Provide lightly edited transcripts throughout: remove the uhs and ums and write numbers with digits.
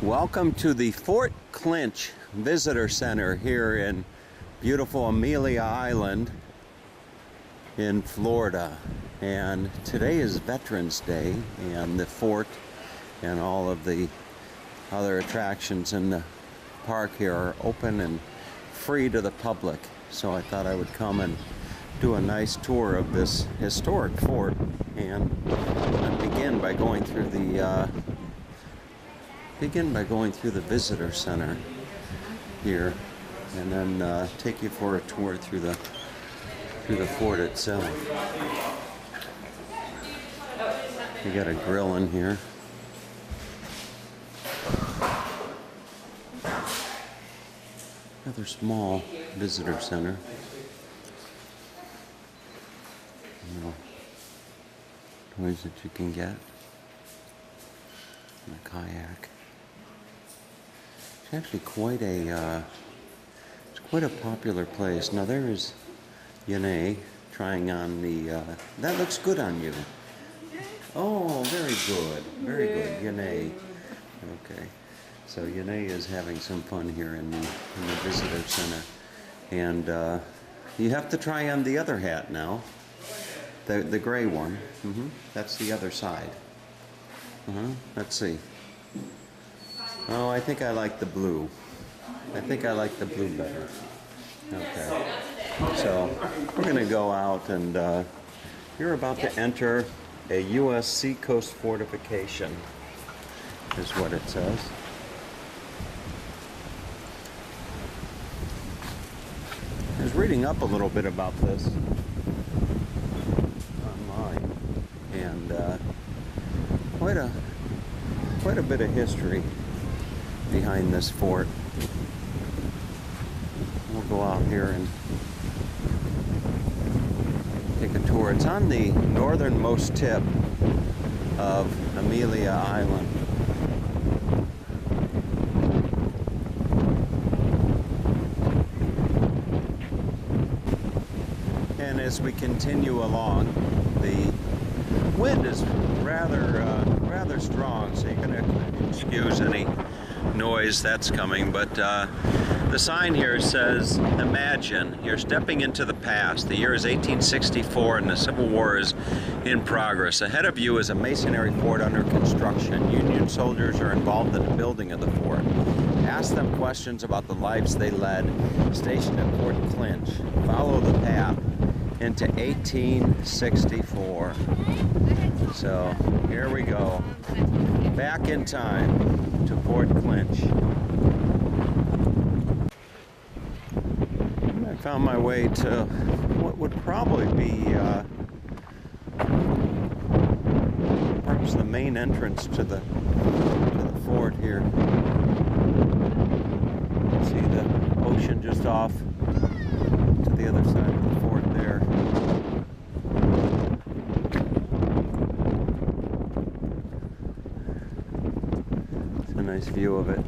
Welcome to the Fort Clinch Visitor Center here in beautiful Amelia Island in Florida. And today is Veterans Day, and the fort and all of the other attractions in the park here are open and free to the public. So I thought I would come and do a nice tour of this historic fort and begin by going through the visitor center here, and then take you for a tour through the fort itself. You got a grill in here. Rather small visitor center. Little toys that you can get. And a kayak. It's actually quite a popular place. Now there is Yane trying on the. That looks good on you. Oh, very good, very good, Yane. Okay, so Yane is having some fun here in the visitor center, and you have to try on the other hat now. The gray one. That's the other side. Let's see. Oh, I think I like the blue. I think I like the blue better. Okay. So we're going to go out, and you're about to enter a U.S. seacoast fortification, is what it says. I was reading up a little bit about this online, and quite a bit of history behind this fort. We'll go out here and take a tour. It's on the northernmost tip of Amelia Island. And as we continue along, the wind is rather strong, so you're going to excuse any noise that's coming, but the sign here says, "Imagine you're stepping into the past. The year is 1864 and the Civil War is in progress. Ahead of you is a masonry fort under construction. Union soldiers are involved in the building of the fort. Ask them questions about the lives they led stationed at Fort Clinch. Follow the path into 1864. So here we go, back in time to Fort Clinch. I found my way to what would probably be perhaps the main entrance to the fort here. See the ocean just off to the other side of the fort there. It's a nice view of it.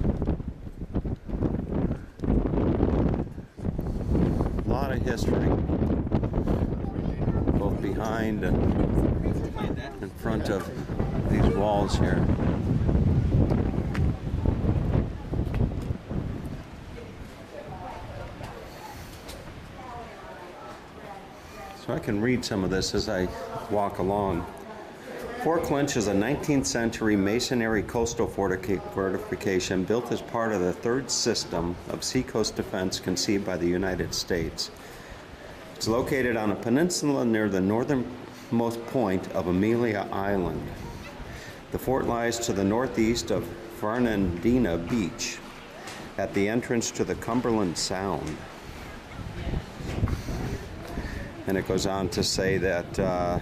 A lot of history, both behind and in front of these walls here. So I can read some of this as I walk along. Fort Clinch is a 19th century masonry coastal fortification built as part of the third system of seacoast defense conceived by the United States. It's located on a peninsula near the northernmost point of Amelia Island. The fort lies to the northeast of Fernandina Beach at the entrance to the Cumberland Sound. And it goes on to say that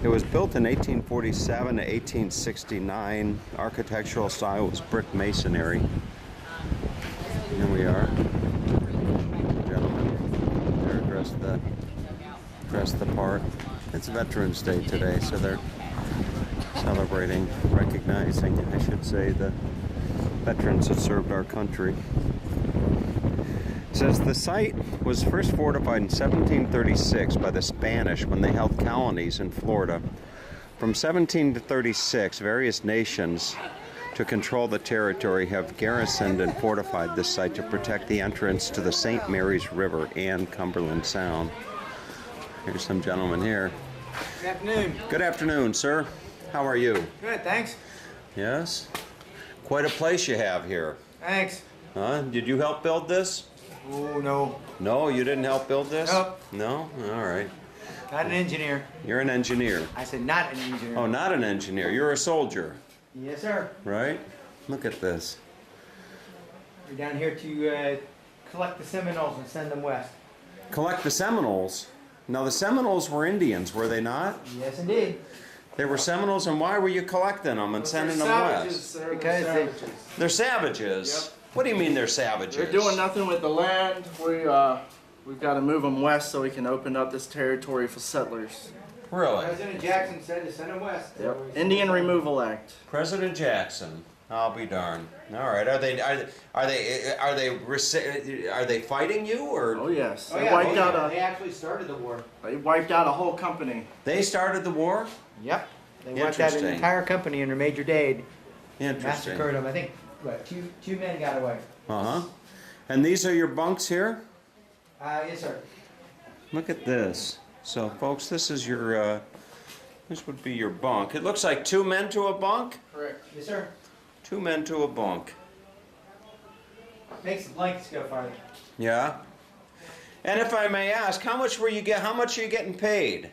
it was built in 1847 to 1869. Architectural style was brick masonry. Here we are. Gentlemen, they're dressed the part. It's Veterans Day today, so they're celebrating, recognizing, I should say, the veterans that served our country. It says the site was first fortified in 1736 by the Spanish when they held colonies in Florida. From 17 to 36, various nations to control the territory, have garrisoned and fortified this site to protect the entrance to the St. Mary's River and Cumberland Sound. Here's some gentlemen here. Good afternoon. Good afternoon, sir. How are you? Good, thanks. Yes? Quite a place you have here. Thanks. Huh? Did you help build this? Oh, no. No, you didn't help build this? Nope. No? All right. Not an engineer. You're an engineer. I said not an engineer. Oh, not an engineer. You're a soldier, Yes, sir. right? Look at this. We're down here to collect the Seminoles and send them west. Collect the Seminoles. Now, the Seminoles were Indians, were they not? Yes, indeed. They were Seminoles, and why were you collecting them and sending them west? Sir. Because They're they- savages. They're savages. Yep. What do you mean they're savages? They're doing nothing with the land. We've got to move them west so we can open up this territory for settlers. Really? President Jackson said to send them west. Yep. Indian Removal Act. President Jackson. I'll be darned. All right. Are they fighting you, or Oh yes. Oh, They yeah, wiped out they actually started the war. They wiped out a whole company. they started the war? Yep. They wiped out an Interesting. entire company under Major Dade. Interesting. Massacred them. I think, what, two men got away. Uh-huh. And these are your bunks here? Yes, sir. Look at this. So, folks, this is your, this would be your bunk. It looks like 2 men to a bunk? Correct. Yes, sir. 2 men to a bunk. Makes the blankets go farther. Yeah? And if I may ask, how much are you getting paid?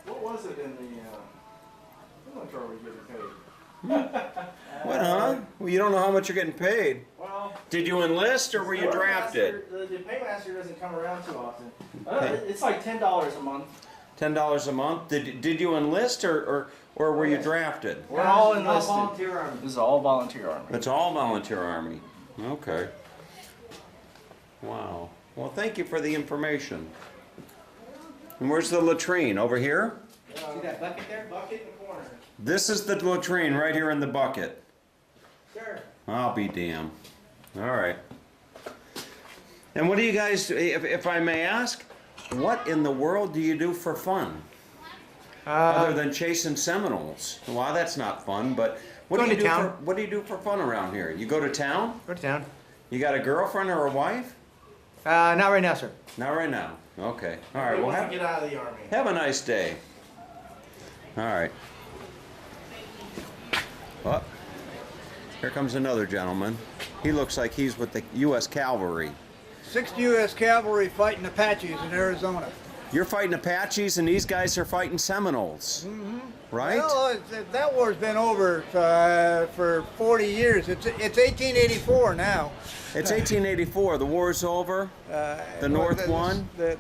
What was it in the? How much are we getting paid? What, huh? Well, you don't know how much you're getting paid. Well, Did you enlist or were you drafted? The paymaster doesn't come around too often. Okay. It's like $10 a month. $10 a month? Did you enlist or were you drafted? We're all This is enlisted. volunteer army. This is all volunteer army. It's all volunteer army. Okay. Wow. Well, thank you for the information. And where's the latrine? Over here? See that bucket there? Bucket in the corner. This is the latrine right here in the bucket. Sure. I'll be damned. All right. And what do you guys, if I may ask, what in the world do you do for fun? Other than chasing Seminoles. Well, that's not fun, but what do Going you to do town. what do you do for fun around here? You go to town? Go to town. You got a girlfriend or a wife? Not right now, sir. Not right now. Okay. All right. We Well, want to get out of the army. have a nice day. All right. Well, here comes another gentleman. He looks like he's with the U.S. Cavalry. 6th U.S. Cavalry fighting Apaches in Arizona. You're fighting Apaches, and these guys are fighting Seminoles, right? Well, that war's been over for 40 years. It's 1884 now. It's 1884. The war's over. The North won. The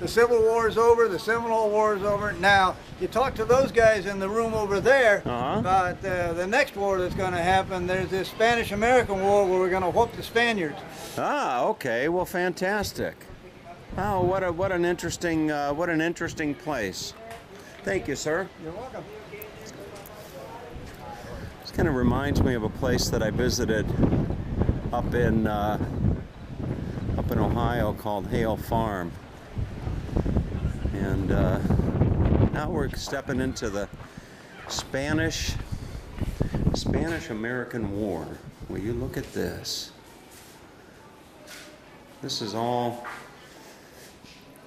Civil War is over. The Seminole War is over. Now, you talk to those guys in the room over there about the next war that's going to happen. There's this Spanish-American War where we're going to whoop the Spaniards. Ah, okay. Well, fantastic. Oh, what an interesting place. Thank you, sir. You're welcome. This kind of reminds me of a place that I visited up in Ohio called Hale Farm, and now we're stepping into the Spanish-American War. Will you look at this? This is all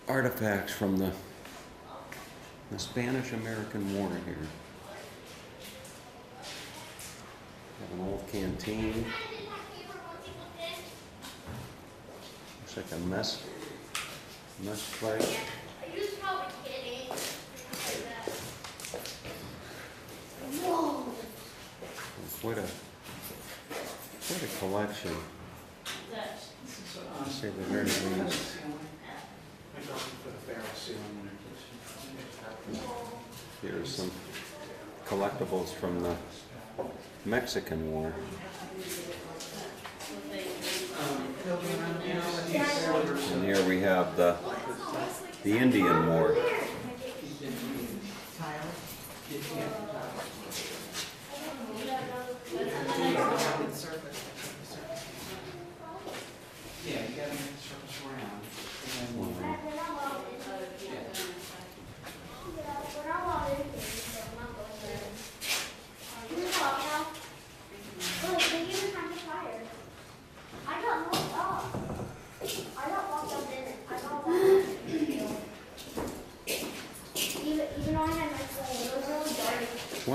artifacts from the Spanish-American War here. Have an old canteen. Looks like a mess plate. Quite a collection. Let's say the very least. Here's some collectibles from the Mexican War. And here we have the Indian War. Yeah, you gotta make the surface round. And then,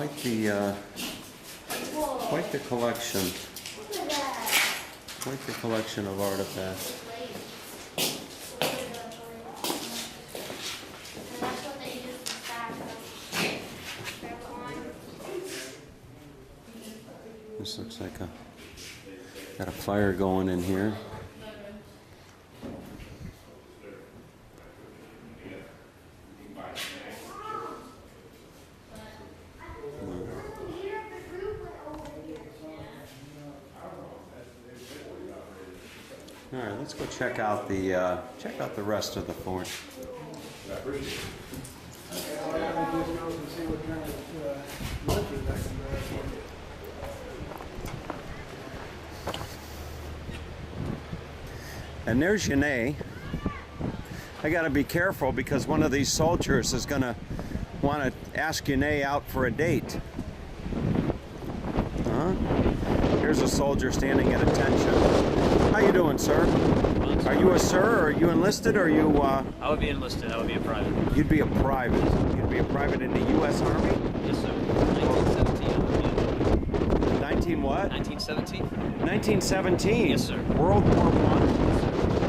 quite the collection. Quite the collection of artifacts. This looks like got a fire going in here. All right, let's go check out the rest of the fort. And there's Yane. I got to be careful because one of these soldiers is going to want to ask Yane out for a date. Here's a soldier standing at attention. How you doing, sir? Are you a sir, or are you enlisted, or are you, I would be enlisted. I would be a private. You'd be a private. You'd be a private in the U.S. Army? Yes, sir. 1917. 19 what? 1917. 1917? Yes, sir. World War I?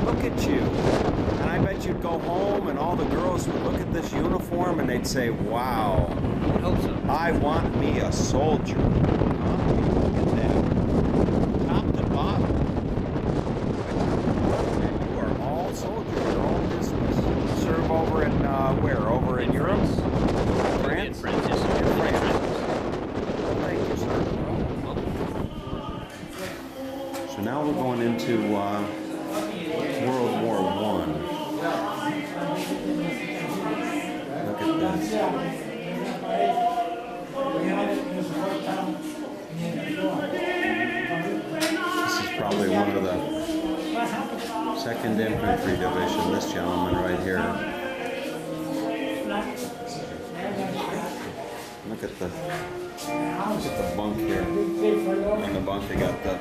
Look at you. And I bet you'd go home and all the girls would look at this uniform and they'd say, wow. I would hope so. I want me a soldier. Huh? Look at that. Top to bottom. And you are all soldiers. You're all business. You serve over in, where? Over in Europe? France? In France, yes, sir. In France. Thank you, sir. So now we're going into World War I. Look at this. This is probably one of the 2nd Infantry Division, this gentleman right here. Look at the bunk here. On the bunk they got the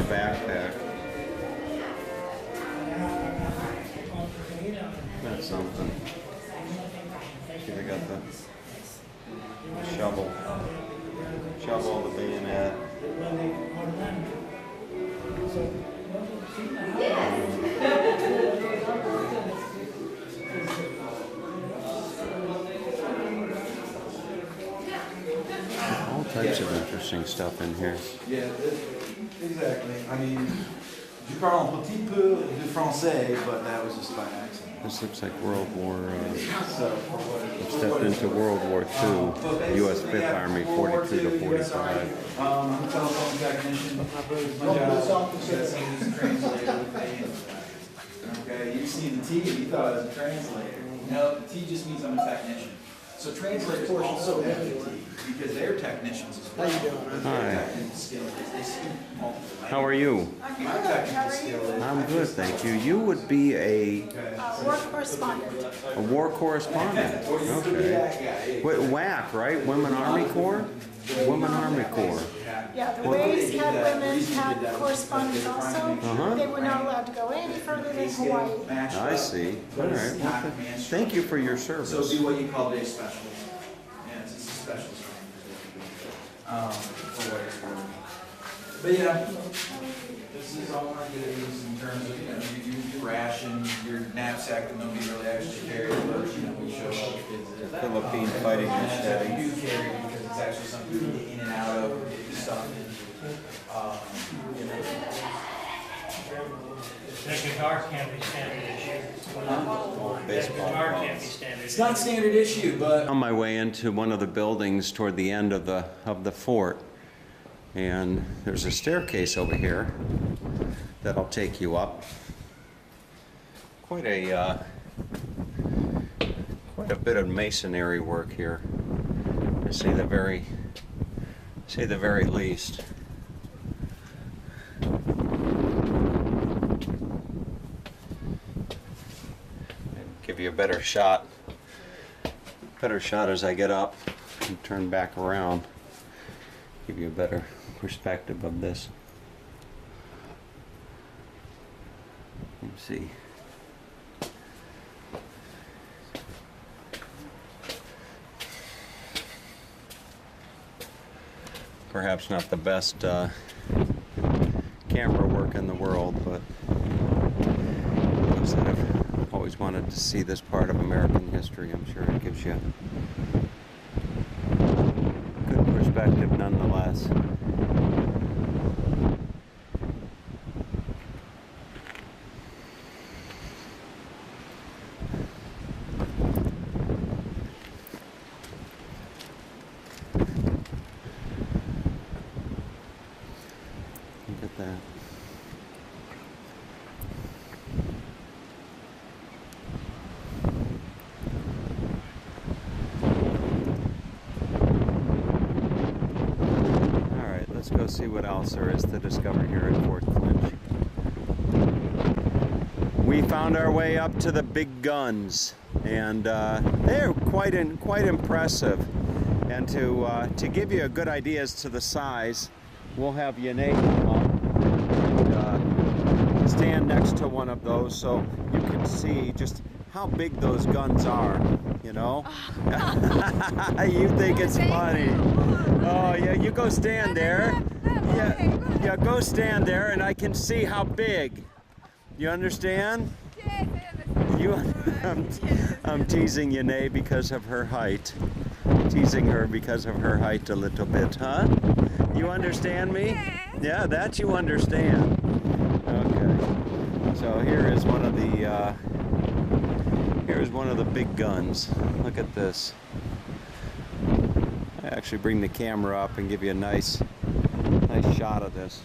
backpack. That's something. See, they got the shovel, the bayonet. All types of interesting stuff in here. Yeah, exactly. I mean, je parle un petit peu de français, but that was just by accident. This looks like World War, we've stepped into World War II, U.S. 5th Army, 42 to 45. I'm a telephone technician. My job is to translator with the okay, you see the T, you thought I was a translator. No, the T just means I'm a technician. So translators also have the T because they're technicians as well. How you doing? Hi. Technical skill is they speak multiple How are you? My technical skill is I'm good, thank you. You would be a War correspondent. war correspondent. Okay. Wait, WAC, right? Women Army Corps? Women Army Corps. Yeah, the Waves had women, had correspondents also. They were not allowed to go any further than Hawaii. I see. All right. Well, thank you for your service. So it'd be what you call base specialist. Yeah, it's a specialist training for what it's worth. But yeah, this is all I get in terms of, your ration, your knapsack that nobody really actually carries, but we show all the kids that. Philippine fighting That machete. we do carry because it's actually something you can get in and out of, get your stuff in. The guitar can't be standard issue. The guitar can't be standard It's issue. not standard issue, but On my way into one of the buildings toward the end of the fort, and there's a staircase over here that'll take you up. Quite a bit of masonry work here, to say the very least. Give you a better shot as I get up and turn back around. Give you a better perspective of this. Let's see. perhaps not the best camera work in the world, but those that have always wanted to see this part of American history, I'm sure it gives you good perspective nonetheless. Look at that. All right, let's go see what else there is to discover here at Fort Clinch. We found our way up to the big guns, and they're quite impressive. And to give you a good idea as to the size, we'll have Yanae come up and stand next to one of those so you can see just how big those guns are, you know? You think it's funny. Oh, yeah, you go stand there. Yeah, go stand there and I can see how big. You understand? I'm teasing Yanae because of her height. Teasing her because of her height a little bit, huh? You understand me? Yeah, that you understand. Okay. So here is one of the big guns. Look at this. I actually bring the camera up and give you a nice shot of this.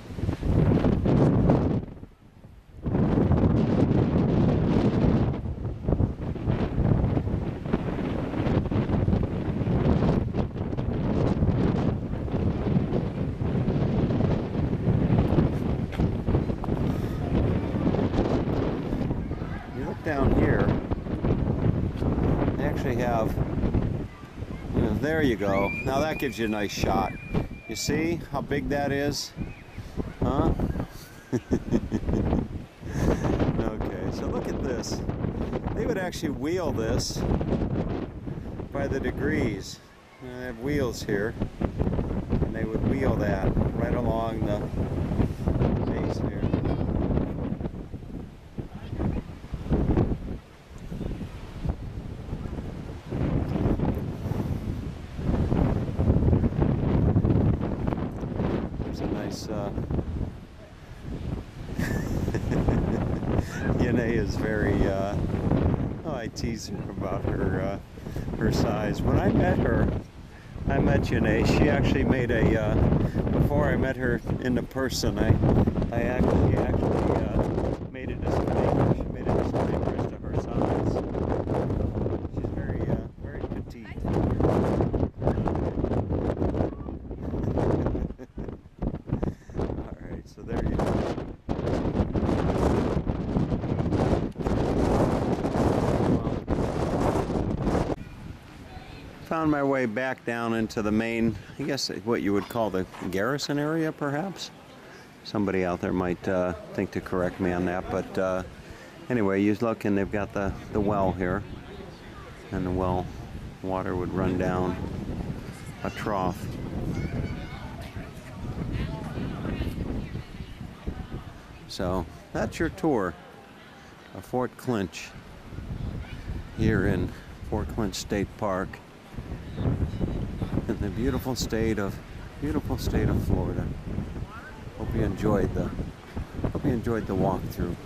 Down here, they actually have, you know, there you go. Now that gives you a nice shot. You see how big that is? Huh? Okay, so look at this. They would actually wheel this by the degrees. They have wheels here, and they would wheel that right along the base here. Yanae is very, I tease her about her size. When I met Yanae, she actually made before I met her in the person, I actually made a disclaimer. She made a disclaimer as to her size. She's very petite. Alright, so there you go. Found my way back down into the main, I guess what you would call the garrison area, perhaps. Somebody out there might think to correct me on that, but anyway, you look and they've got the well here, and the well water would run down a trough. So that's your tour of Fort Clinch here in Fort Clinch State Park in the beautiful state of Florida. Hope you enjoyed the walkthrough.